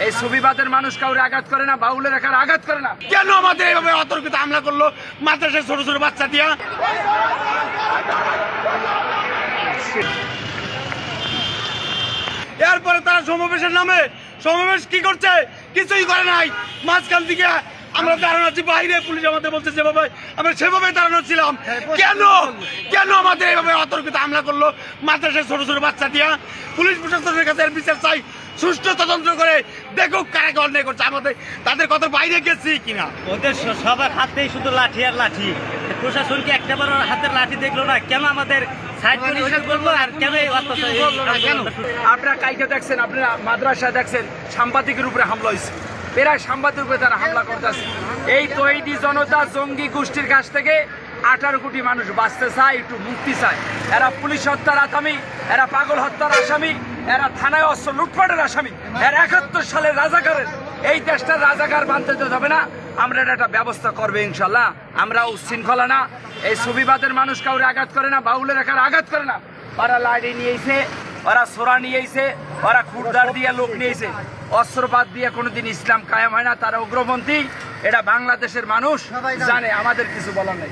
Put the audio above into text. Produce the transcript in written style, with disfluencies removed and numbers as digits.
এই সুবিবাদের মানুষ কাউরে আঘাত করে না, বাউলের একার আঘাত করে না। কেন আমাদের এইভাবে অতর্কিত হামলা করলো মাদ্রাসায় ছোট ছোট বাচ্চা দিয়া? এরপরে তারা সমাবেশের নামে সমাবেশ কি করছে? কিছুই করে নাই। মাঝখান থেকে আমরা দাঁড়ানো আছি বাইরে, পুলিশ আমাদের বলছে যেভাবে আমরা সেভাবে দাঁড়ানো ছিলাম। কেন কেন আমাদের এইভাবে অতর্কিত হামলা করলো মাদ্রাসায় ছোট ছোট বাচ্চা দিয়া? পুলিশ প্রশাসনের কাছে এর বিচার চাই, সুষ্ঠু তদন্ত করে দেখুক কারা কে অন্যায় করছে, আমাদের তাদের কত বাইরে গেছি কিনা। ওদের সবার হাতেই শুধু লাঠি আর লাঠি। প্রশাসনকে একটা বার হাতের লাঠি দেখলো না, কেন আমাদের সাইড পরিষ্কার করলো আর কেন এই আপনারা কাইকে দেখছেন, আপনারা মাদ্রাসা দেখছেন, সাংবাদিকের উপরে হামলা হয়েছে, প্রায় সাংবাদিকের উপরে তারা হামলা করতেছে। এই তৈরি জনতা জঙ্গি গোষ্ঠীর কাছ থেকে 18 কোটি মানুষ বাঁচতে চায়, একটু মুক্তি চায়। এরা পুলিশ হত্যার আসামি, এরা পাগল হত্যার আসামি, এরা থানায় অস্ত্র লুটপাটের আসামি, এরা 71 সালের রাজাকারের। এই দেশটার রাজাকার বানতে তো হবে না, আমরা একটা ব্যবস্থা করবে ইনশাল্লাহ। আমরা উচ্ছৃঙ্খলা না, এই সুবিবাদের মানুষ কাউরে আঘাত করে না, বাউলের একার আঘাত করে না। ওরা লাঠি নিয়েছে, ওরা সোরা নিয়েছে, ওরা খুরদার দিয়ে লোক নিয়েছে। অস্ত্রপাত দিয়ে কোনোদিন ইসলাম কায়েম হয় না, তারা উগ্রপন্থী। এটা বাংলাদেশের মানুষ জানে, আমাদের কিছু বলার নেই।